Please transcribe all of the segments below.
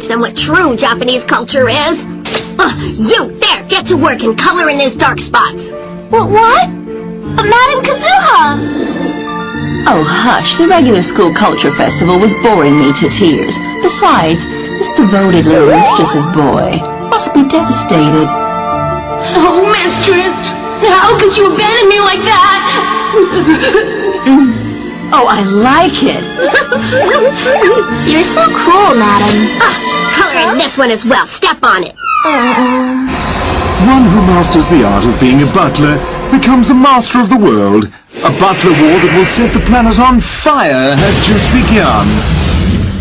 them what true Japanese culture is. You, there, get to work and color in those dark spots. What? But Madame Kazuha! Oh, hush. The regular school culture festival was boring me to tears. Besides, this devoted little mistress's boy must be devastated. Oh, mistress! How could you abandon me like that? Oh, I like it. You're so cruel, madam. Color in this one as well. Step on it. One who masters the art of being a butler becomes the master of the world. A butler war that will set the planet on fire has just begun.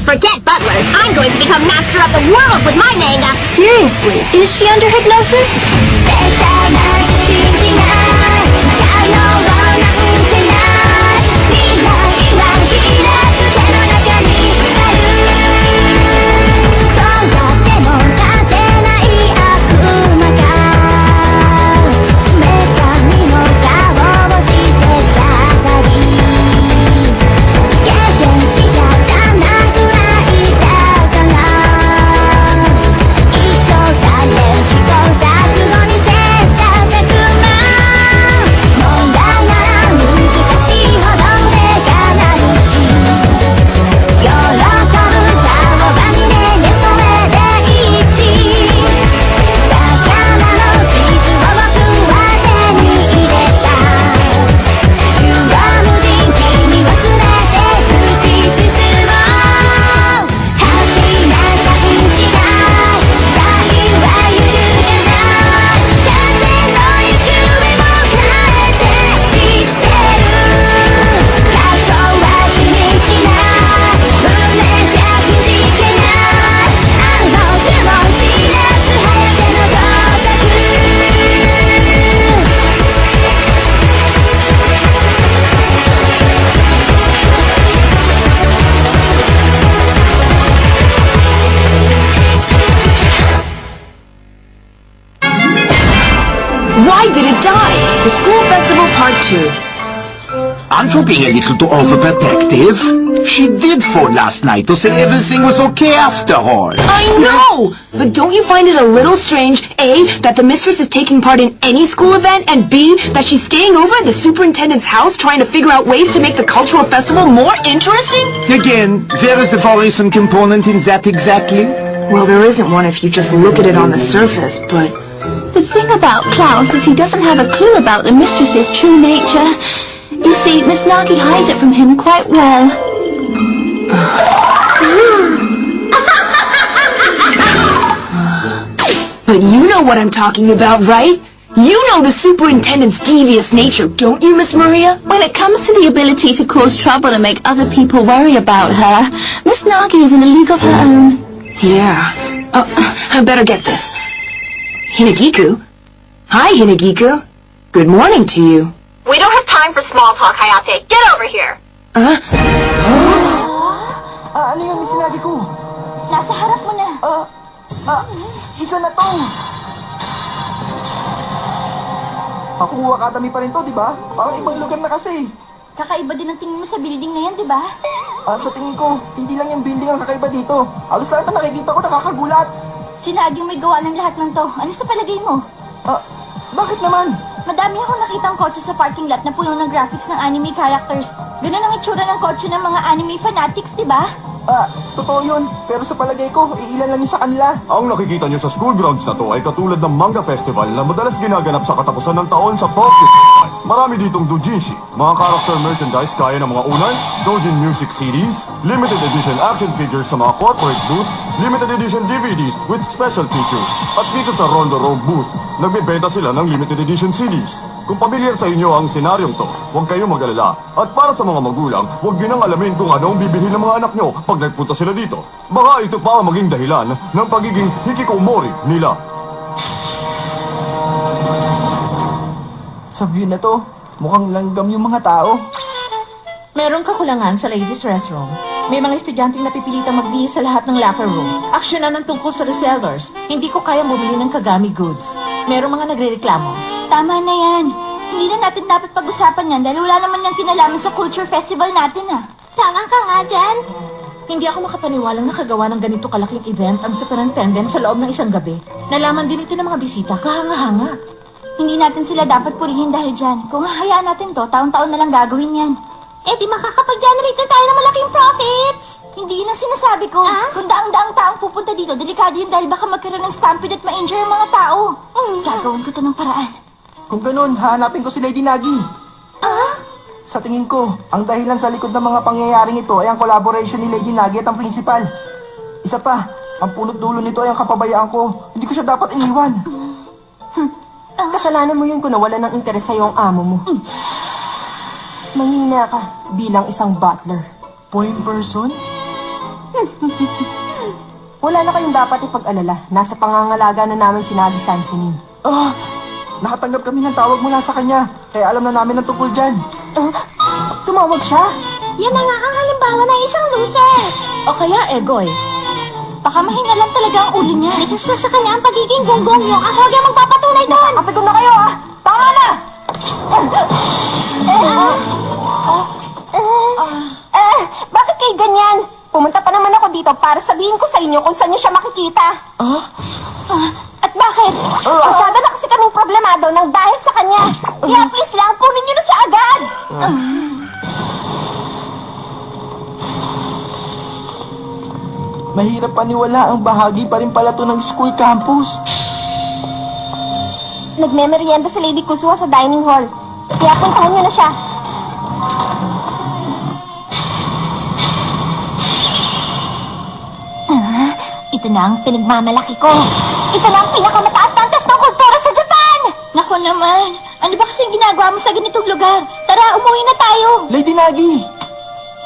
Forget butlers. I'm going to become master of the world with my manga. Seriously, is she under hypnosis? Why did it die? The School Festival Part 2. Aren't you being a little too overprotective? She did phone last night to say everything was okay after all. I know! But don't you find it a little strange, A, that the mistress is taking part in any school event, and B, that she's staying over at the superintendent's house trying to figure out ways to make the cultural festival more interesting? Again, there is the worrisome component in that exactly. Well, there isn't one if you just look at it on the surface, but... The thing about Klaus is he doesn't have a clue about the mistress's true nature. You see, Miss Nagi hides it from him quite well. But you know what I'm talking about, right? You know the superintendent's devious nature, don't you, Miss Maria? When it comes to the ability to cause trouble and make other people worry about her, Miss Nagi is in a league of her own. Yeah. I better get this. Hinagiku? Hi, Hinagiku. Good morning to you. We don't have time for small talk, Hayate. Get over here. Ano yung sinabi ko? Nasa harap mo na. Isa na to. Makuha Academy pa rin to, di ba? Parang ibang lugar na kasi. Kakaiba din ang tingin mo sa building na yan, di ba? Sa tingin ko, hindi lang yung building ang kakaiba dito. Halos lahat na nakikita ko nakakagulat. Sinaging may gawa ng lahat ng to. Ano sa palagay mo? Bakit naman? Madami akong nakitang kotse sa parking lot na puno ng graphics ng anime characters. Ganun ang itsura ng kotse ng mga anime fanatics, di ba? Totoo yun. Pero sa palagay ko, iilan lang yun sa kanila. Ang nakikita nyo sa school grounds na to ay katulad ng manga festival na madalas ginaganap sa katapusan ng taon sa Tokyo. Marami ditong doujinshi, mga character merchandise gaya ng mga unan, doujin music CDs, limited edition action figures sa mga corporate booth, limited edition DVDs with special features. At dito sa Rondo Road booth, nagbebenta sila ng limited edition CDs. Kung pamilyar sa inyo ang senaryong to, huwag kayong mag-alala. At para sa mga magulang, huwag nyo nang alamin kung ano ang bibilhin ng mga anak nyo pag nagpunta sila dito. Baka ito pa ang maging dahilan ng pagiging hikikomori nila. Sa view na to, mukhang langgam yung mga tao. Merong kakulangan sa ladies' restroom. May mga estudyanteng napipilitang magbihis sa lahat ng locker room. Aksyonan ng tungkol sa resellers. Hindi ko kaya bumili ng Kagami goods. Merong mga nagrereklamo. Tama na yan. Hindi na natin dapat pag-usapan yan dahil wala naman yung kinalaman sa culture festival natin, ah. Tama ka nga dyan. Hindi ako makapaniwalang nakagawa ng ganito kalaking event ang superintendent sa loob ng isang gabi. Nalaman din ito ng mga bisita, kahanga-hanga. Hindi natin sila dapat purihin dahil dyan. Kung hahayaan natin to, taon-taon na lang gagawin yan. Eh di makakapag-generate na tayo ng malaking profits! Hindi yun ang sinasabi ko. Kung daang-daang taong pupunta dito, delikado yun dahil baka magkaroon ng stampede at ma-injure ang mga tao. Gagawin ko to ng paraan. Kung ganun, hahanapin ko si Lady Nagi. Sa tingin ko, ang dahilan sa likod ng mga pangyayaring ito ay ang collaboration ni Lady Nagi at ang principal. Isa pa, ang punot dulo nito ay ang kapabayaan ko. Hindi ko siya dapat iniwan. Kasalanan mo yun kung nawala ng interes sa'yo ang amo mo. Mahina ka bilang isang butler. Point person? Wala na kayong dapat ipag-alala. Nasa pangangalaga na namin si Nagi Sansonin. Nakatanggap kami ng tawag mula sa kanya. Kaya alam na namin ang tungkol dyan. Tumawag siya? Yan na nga ang halimbawa ng isang loser! O kaya, Egoy? Baka mahina lang talaga ang ulo niya. Likas na sa kanya ang pagiging gonggong niyo. Ako ang magpapatunay doon! Kapito na kayo, ah! Tama na! Bakit kayo ganyan? Pumunta pa naman ako dito para sabihin ko sa inyo kung saan niyo siya makikita. At bakit? Masyado na kasi kaming problemado nang dahil sa kanya. Kaya please lang, kunin niyo na siya agad! Mahirap paniwala ang bahagi pa rin pala to ng school campus. Nagmemerienda si Lady Kusua sa dining hall. Kaya puntahan niyo na siya. Ito na ang pinagmamalaki ko. Ito na ang pinakamataas na antas ng kultura sa Japan! Nako naman. Ano ba kasing ginagawa mo sa ganitong lugar? Tara, umuwi na tayo. Lady Nagi!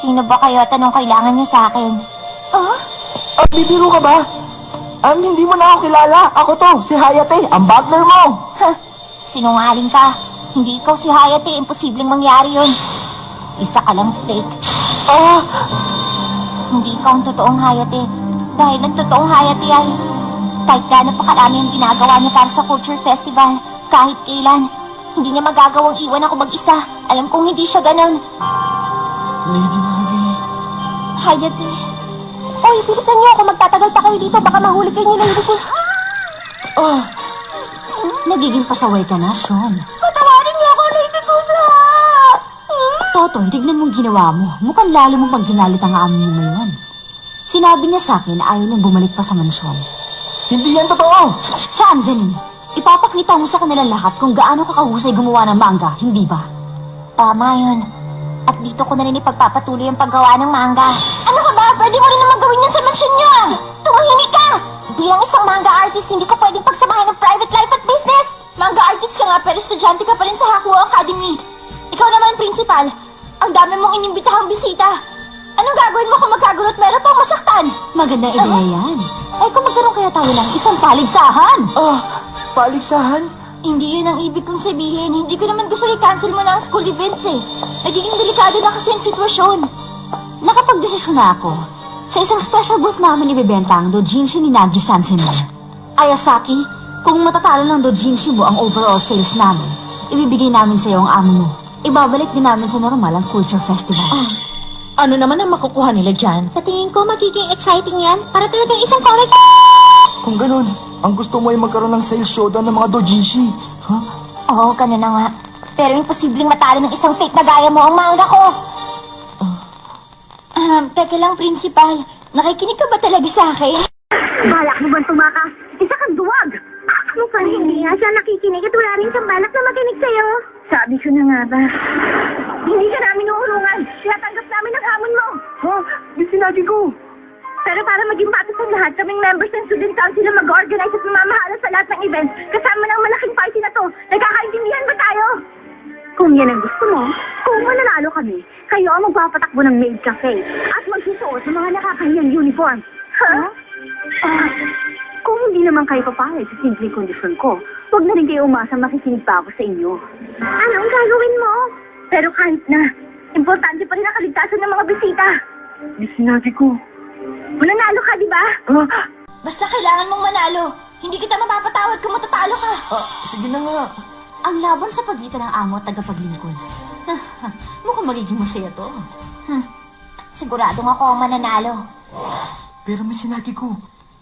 Sino ba kayo at anong kailangan niyo sa akin? Bibiro ka ba? Hindi mo na ako kilala. Ako to, si Hayate, ang butler mo. Sinungaling ka. Hindi ikaw si Hayate. Imposibleng mangyari yun. Isa ka lang fake. Hindi ikaw ang totoong Hayate. Dahil ang totoong Hayate ay kahit gaano pa karami ang ginagawa niya para sa Culture Festival, kahit kailan, hindi niya magagawang iwan ako mag-isa. Alam kong hindi siya ganon. Lady Nagi. Hayate. Oy, bilisan niyo. Kung magtatagal pa kayo dito, baka mahuli kayo ni Lady Kusua. Nagiging pasaway ka na, Sean. Patawarin niyo ako, Lady Kusua! Totoy, tignan mong ginawa mo. Mukhang lalo mo pag ginalit ang amo mo ngayon. Sinabi niya sa akin na ayaw niyang bumalik pa sa mansyon. Hindi yan totoo! Saan, Zenin? Ipapakita mo sa kanila lahat kung gaano kakahusay gumawa ng manga, hindi ba? Tama yun. At dito ko na rin ipagpapatuloy ang paggawa ng manga. Ano ka ba? Pwede mo rin naman gawin yan sa mansyon niyo, ah! Tumahimik ka! Bilang isang manga artist, hindi ko pwedeng pagsamahin ng private life at business! Manga artist ka nga, pero estudyante ka pa rin sa Hakuo Academy. Ikaw naman, principal. Ang dami mong inimbitahang bisita. Anong gagawin mo kung magkagulo at meron pang masaktan? Magandang ideya yan. Ay, kung magkaroon kaya tayo ng isang paligsahan. Paligsahan? Hindi yun ang ibig kong sabihin. Hindi ko naman gusto i-cancel mo na ang school events eh. Nagiging delikado na kasi ang sitwasyon. Nakapagdesisyon na ako. Sa isang special booth namin ibibenta ang dojinshi ni Nagi Sansonin. Ayasaki, kung matatalo ng dojinshi mo ang overall sales namin, ibibigay namin sa iyo ang amo mo. Ibabalik din namin sa normal ang Culture Festival. Ano naman ang makukuha nila dyan? Sa tingin ko, magiging exciting yan. Para talagang isang comic. Kung ganun, ang gusto mo ay magkaroon ng sales showdown ng mga dojinshi. Oo, ganun na nga. Pero imposibleng matalo ng isang fake na gaya mo ang manga ko. Teka lang, principal. Nakikinig ka ba talaga sa akin? Balak mo bang tumakas? Isa kang duwag. Mukhang hindi nga siya nakikinig at wala rin siyang balak na makinig sa'yo. Sabi ko na nga ba? Hindi ka namin uurungan. Tinatanggap namin ang hamon mo. Sinabi ko. Pero para maging patas ang lahat, kaming members ng student council na mag-organize at mamamahala sa lahat ng events, kasama ng malaking party na to. Nagkakaintindihan ba tayo? Kung yan ang gusto mo, kung mananalo kami, kayo ang magpapatakbo ng maid cafe at magsusuot ng mga nakakahiyang uniform. Kung hindi naman kayo papayag sa simpleng kondisyon ko, huwag na rin kayo umasa makikinig pa ako sa inyo. Anong gagawin mo? Pero kahit na, importante pa rin ang kaligtasan ng mga bisita. Sinabi ko. Mananalo ka, di ba? Basta kailangan mong manalo. Hindi kita mapapatawad kung matatalo ka. Sige na nga. Ang laban sa pagitan ng amo at tagapaglingkod. Mukhang magiging masaya to. Siguradong ako ang mananalo. Pero Missinagi ko,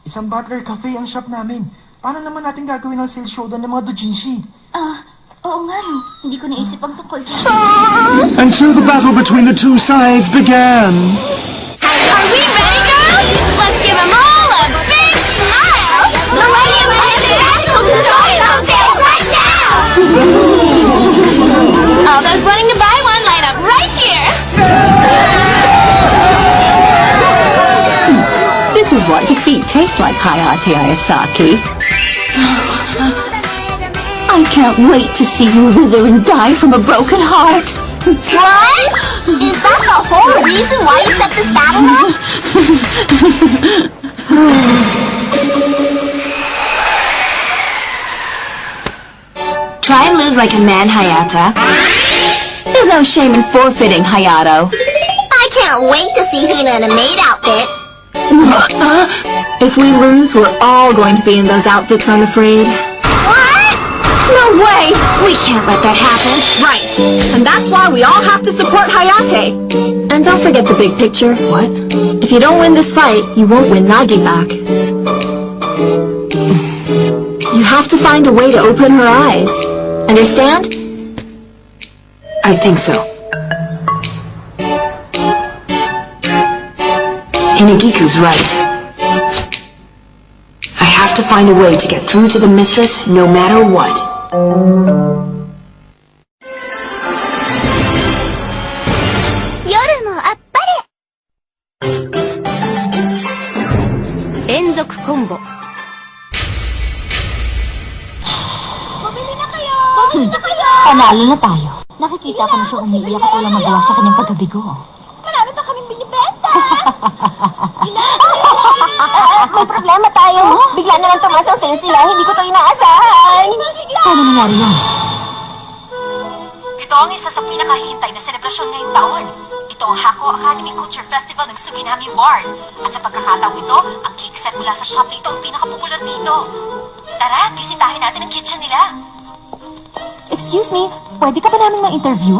isang Butler Cafe ang shop namin. Paano naman natin gagawin ang sales showdown ng mga doujinshi? Oo nga no. Hindi ko naisip ang tungkol sa... And so the battle between the two sides began. Are we ready, girls? Let's give them all a big smile! Millennium International is starting on sale right now! All those wanting to buy one, line up right here! This is what defeat tastes like, Hayate Ayasaki. I can't wait to see you wither and die from a broken heart. What? Is that the whole reason why you set this battle up? Try and lose like a man, Hayata. There's no shame in forfeiting, Hayato. I can't wait to see Hina in a maid outfit. If we lose, we're all going to be in those outfits, I'm afraid. What? No way! We can't let that happen. Right. And that's why we all have to support Hayate. And don't forget the big picture. What? If you don't win this fight, you won't win Nagi back. You have to find a way to open her eyes. Understand? I think so. Hinagiku's right. I have to find a way to get through to the mistress no matter what. Panalo na tayo. Nakikita ko na siya umiiyak at walang magawa sa kanyang pagkabigo. Marami pa kaming binibenta! May problema tayo. Bigla na lang tumaas ang sales sila. Hindi ko ito inaasahan. Paano nangyari yun? Ito ang isa sa pinakahihintay na selebrasyon ngayong taon. Ito ang Hako Academy Culture Festival ng Suginami Ward. At sa pagkakataong ito, ang cake set mula sa shop dito ang pinakapopular dito. Tara, bisitahin natin ang kitchen nila. Excuse me, pwede ka ba namin ma-interview?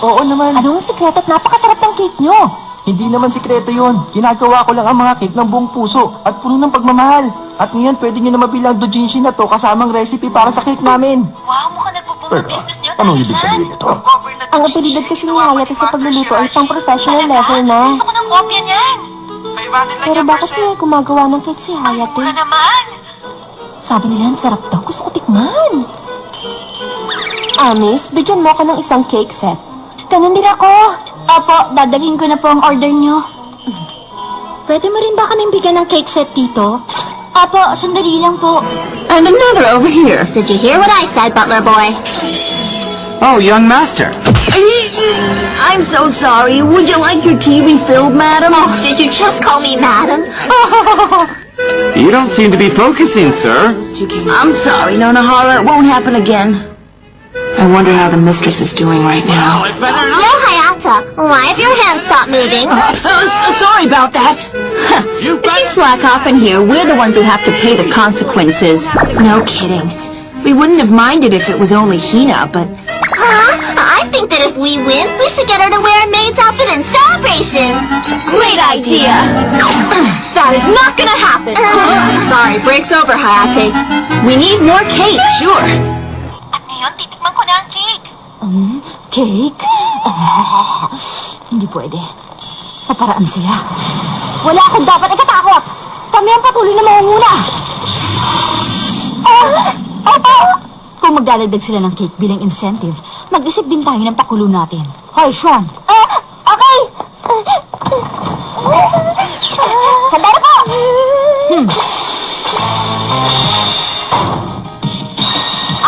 Oo naman. Anong sikreto at napakasarap ng cake nyo? Hindi naman sikreto yun. Ginagawa ko lang ang mga cake ng buong puso at puno ng pagmamahal. At ngayon, pwede nyo na mabilang doujinshi na to kasamang recipe para sa cake namin. Wow, mukhang nagpo-boom ang business nyo. Anong ibig sabihin nito? Ang abilidad kasi ni Hayate sa pagluluto ay pang professional level na. Gusto ko ng kopya niyan. Pero bakit kaya gumagawa ng cake si Hayate? Ang mura naman. Sabi nila, ang sarap daw. Gusto ko tikman. Miss, bigyan mo ako ng isang cake set. Ganun din ako. Opo, dadalhin ko na po ang order nyo. Pwede mo rin ba kaming bigyan ng cake set dito? Opo, sandali lang po. And another over here. Did you hear what I said, butler boy? Oh, young master. I'm so sorry. Would you like your tea refilled, madam? Oh, did you just call me madam? You don't seem to be focusing, sir. I'm sorry, Nonahara. It won't happen again. I wonder how the mistress is doing right now. Yo, Hayata, why have your hands stopped moving? Sorry about that. If you slack off in here, we're the ones who have to pay the consequences. No kidding. We wouldn't have minded if it was only Hina, but... Huh? I think that if we win, we should get her to wear a maid's outfit in celebration. Great idea. That is not gonna happen. Sorry, break's over, Hayate. We need more cake, sure. At ngayon, titikman ko na ang cake. Cake? Hindi pwede. Paparaan sila. Wala akong dapat ikatakot. Kami ang patuloy na mangunguna. Opo! Kung magdalagdag sila ng cake bilang incentive, mag-isip din tayo ng pakulo natin. Hoy, Sean! Okay! Handa na po!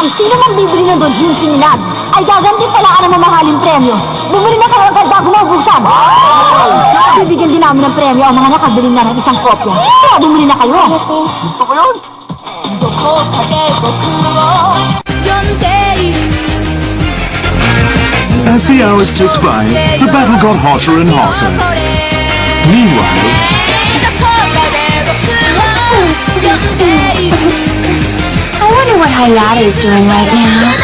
Ang sino mang bibili ng doujinshi ni Nag ay gaganti pala ka ng mamahaling premyo. Bumili na kayo agad bago maubusan. Bibigyan din namin ng premyo ang mga nakabili na ng isang kopya. Kaya bumili na kayo. Gusto ko yun. As the hours ticked by, the battle got hotter and hotter. Meanwhile, I wonder what Hayate is doing right now.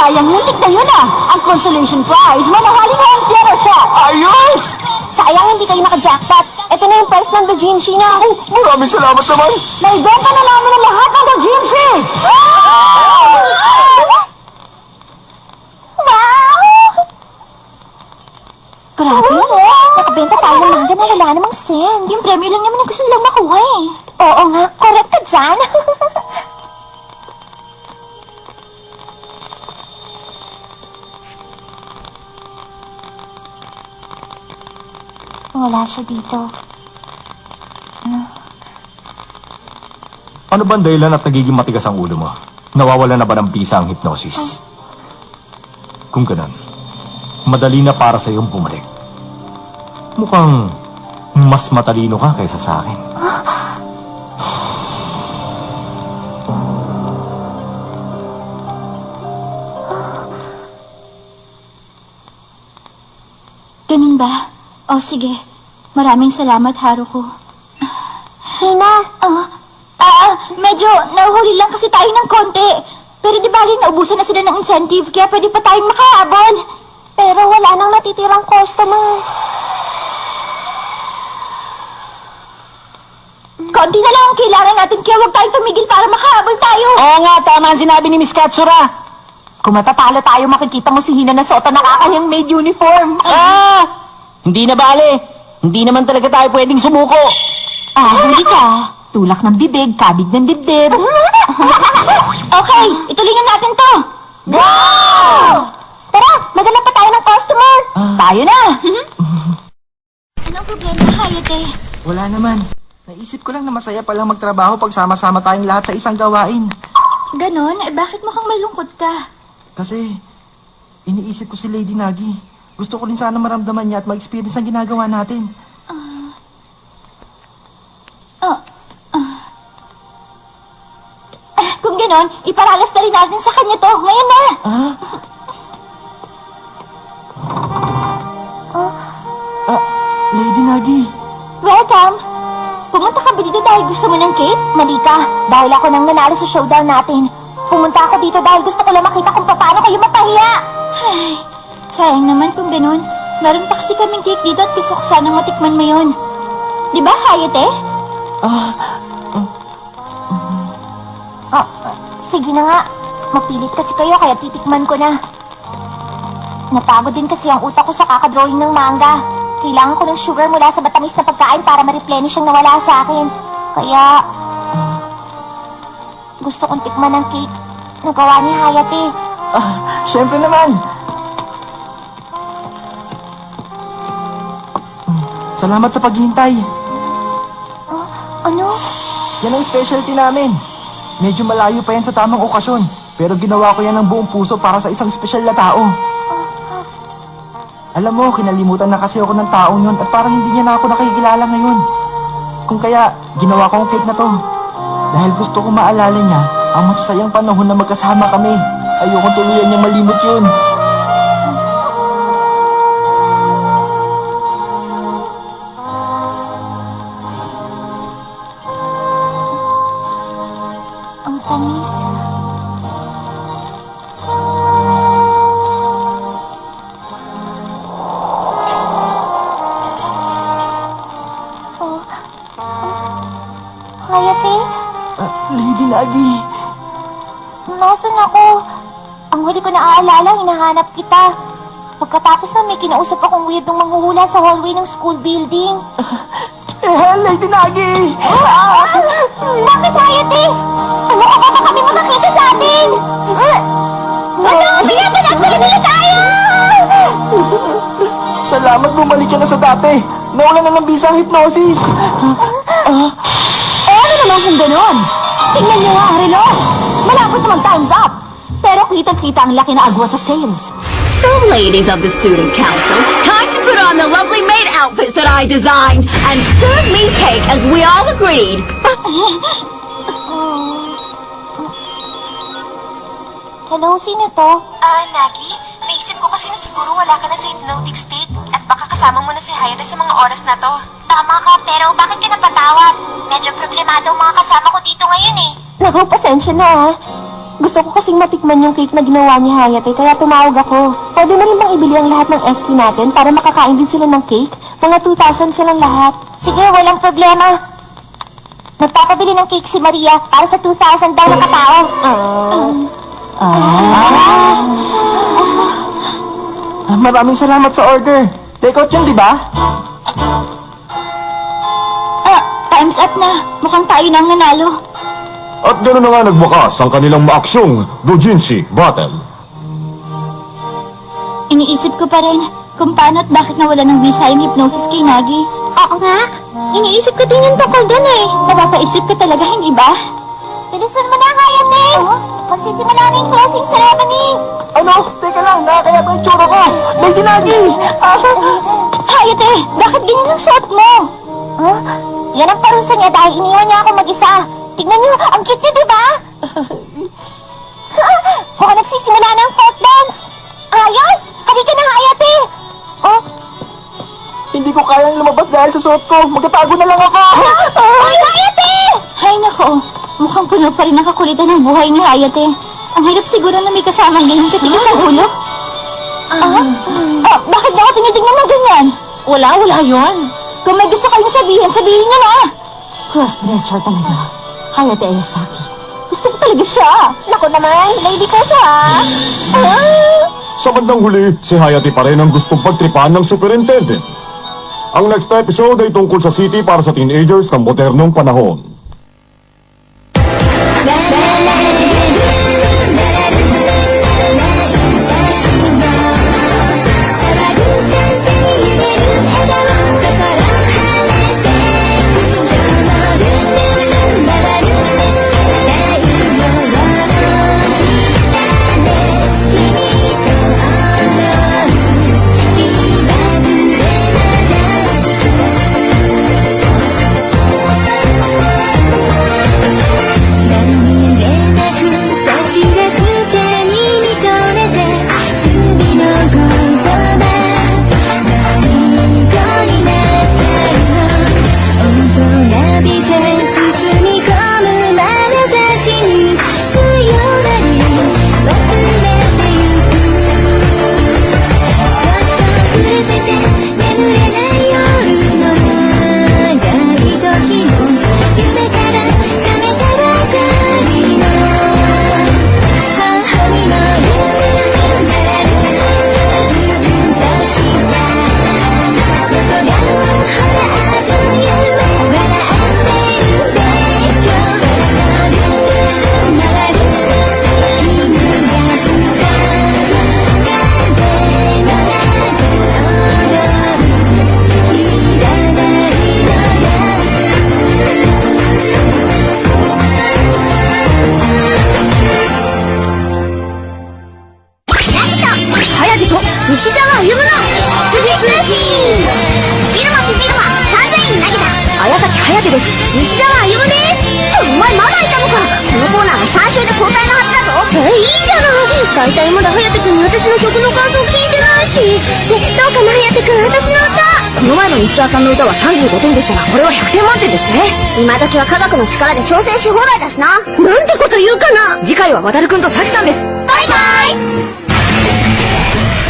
sayang, muntik na yun ah. Ang consolation prize, manahaling home theater set. Ayos! Sayang hindi kayo naka-jackpot. Ito na yung price ng Dojinshi na. Oh, maraming salamat naman. Naibenta na namin ang lahat ng Dojinshi! Wow! Grabe, nakabenta tayo ng manga na wala namang sense. Yung premyo lang naman ang gusto nilang makuha eh. Oo nga, correct ka dyan. Wala siya dito. Ano ba ang dahilan at nagiging matigas ang ulo mo? Nawawala na ba ng bisa ang hypnosis? Kung ganun, madali na para sa iyong bumalik. Mukhang mas matalino ka kaysa sa akin. Ganun ba? O sige. Maraming salamat, Haruko. Hina? Medyo nahuhuli lang kasi tayo ng konti. Pero di bali naubusan na sila ng incentive kaya pwede pa tayong makahabol. Pero wala nang natitirang customer. Konti na lang ang kailangan natin kaya huwag tayong tumigil para makahabol tayo. Oo nga, tama ang sinabi ni Miss Katsura. Kung matatalo tayo, makikita mo si Hina na suot ng kakanyang maid uniform. Hindi na bale. Hindi naman talaga tayo pwedeng sumuko. Hindi ka. Tulak ng bibig, kabig ng dibdib. Okay, ituloy na natin to. Go! Tara, maghanap pa tayo ng customer. Tayo na. Anong problema, Hayate? Wala naman. Naisip ko lang na masaya palang magtrabaho pag sama-sama tayong lahat sa isang gawain. Ganon? Bakit mukhang malungkot ka? Kasi, iniisip ko si Lady Nagi. Gusto ko rin sana maramdaman niya at ma-experience ang ginagawa natin. Kung ganon, iparalas na rin natin sa kanya to. Ngayon na! Lady Nagi. Welcome! Pumunta ka ba dito dahil gusto mo ng cake? Mali ka. Dahil ako nang nanalo sa showdown natin. Pumunta ako dito dahil gusto ko lang makita kung paano kayo mapahiya. Ay, sayang naman kung ganun. Meron pa kasi kaming cake dito at gusto ko sanang matikman mo yun. Di ba, Hayate? Sige na nga. Mapilit kasi kayo kaya titikman ko na. Napagod din kasi ang utak ko sa kakadrawing ng manga. Kailangan ko ng sugar mula sa matamis na pagkain para ma-replenish ang nawala sa akin. Kaya, gusto kong tikman ng cake na gawa ni Hayate. Siyempre naman. Salamat sa paghihintay. Ano? Yan ang specialty namin. Medyo malayo pa yan sa tamang okasyon. Pero ginawa ko yan ng buong puso para sa isang espesyal na tao. Alam mo, kinalimutan na kasi ako ng taong yun at parang hindi niya na ako nakikilala ngayon. Kung kaya, ginawa ko ang cake na to. Dahil gusto ko maalala niya ang masasayang panahon na magkasama kami. Ayokong tuluyan niya malimot yun. Ang tamis. Hayate? Lady Nagi. Nasaan ako? Ang huli ko naaalala, hinahanap kita. Pagkatapos na may kinausap akong weirdong manghuhula sa hallway ng school building. Lady Nagi! Bakit, Hayate? Ano ka ba kami makakita sa atin? Ano? Pinapalagpala nila tayo! Salamat bumalik ka na sa dati. Nawala na ng bisa ang hypnosis. Ano naman kung ganon? Tingnan niyo nga ang relo. Malapit naman time's up. Pero kitang-kita ang laki na agwat sa sales. So, ladies of the student council, time to put on the lovely maid outfits that I designed and serve me cake as we all agreed. Hello, sino to? Nagi, naisip ko kasi na siguro wala ka na sa hypnotic state at baka kasama mo na si Hayate sa mga oras na to. Tama ka, pero bakit ka napatawag? Medyo problemado ang mga kasama ko dito ngayon eh. Naku, pasensya na ah. Gusto ko kasing matikman yung cake na ginawa ni Hayate, kaya tumawag ako. Pwede mo rin bang ibili ang lahat ng SP natin para makakain din sila ng cake? Mga 2,000 silang lahat. Sige, walang problema. Magpapabili ng cake si Maria para sa 2,000 daw na katao. Maraming salamat sa order. Take out yun, di ba? Time's up na. Mukhang tayo na ang nanalo. At gano'n na nga nagwakas ang kanilang maaksyong doujinshi battle. Iniisip ko pa rin kung paano at bakit nawala ng visa yung hypnosis kay Nagi. Oo nga. Iniisip ko din yung tungkol dun eh. Napapaisip ka talaga, hindi ba? Bilisan mo na, Hayate! Magsisimula na yung closing ceremony. Ano? Teka lang, nakakaya pa yung tsura ko. Lady Nagi! Hayate, bakit ganyan ang suot mo? Yan ang parusa niya dahil iniwan niya ako mag-isa. Tignan niyo, ang cute niya, di ba? Mukhang nagsisimula na ang folk dance. Ayos! Halika na, Hayate! Hindi ko kayang lumabas dahil sa suot ko. Magtatago na lang ako. Ay, Hayate! Hay nako, mukhang puno pa rin ang kakulitan ng buhay ni Hayate. Ang hirap siguro na may kasamang ganyan katigas sa ulo. Bakit ba ako tinitignan ng ganyan? Wala yun. Kung may gusto kayong sabihin, sabihin niyo na! Crossdresser talaga. Hayate Ayasaki. Gusto ko talaga siya. Naku naman, lady ko siya. Sa bandang huli, si Hayate pa rin ang gustong pagtripan ng superintendent. Ang next episode ay tungkol sa city para sa teenagers ng modernong panahon.さんの歌は35点でしたが、これは100点満点ですね。今時は科学の力で調整し放題だしな。なんてこと言うかな。次回は渡るくんとサキさんです。バイバイ。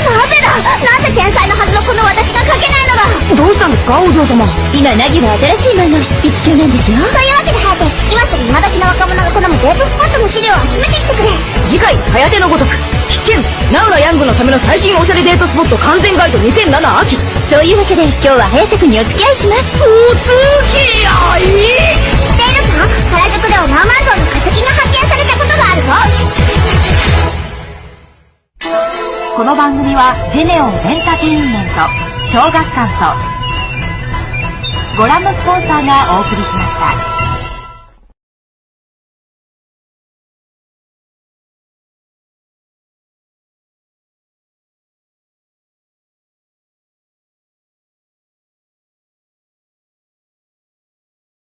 なぜだ、なぜ天才のはずのこの私が書けないのだ。どうしたんですか、お嬢様。今、ナギは新しい漫画を執筆中なんですよ。というわけでハヤテ、今すぐ今時の若者が好むデートスポットの資料を集めてきてくれ。次回、ハヤテのごとく必見、ナウなヤングのための最新おしゃれデートスポット完全ガイド2007秋。そういうわけで今日は早瀬君にお付き合いします。お付き合い知っているか、原宿ではナウマンゾウの化石が発見されたことがあるぞ。この番組はジェネオンエンターテインメント、小学館とご覧のスポンサーがお送りしました。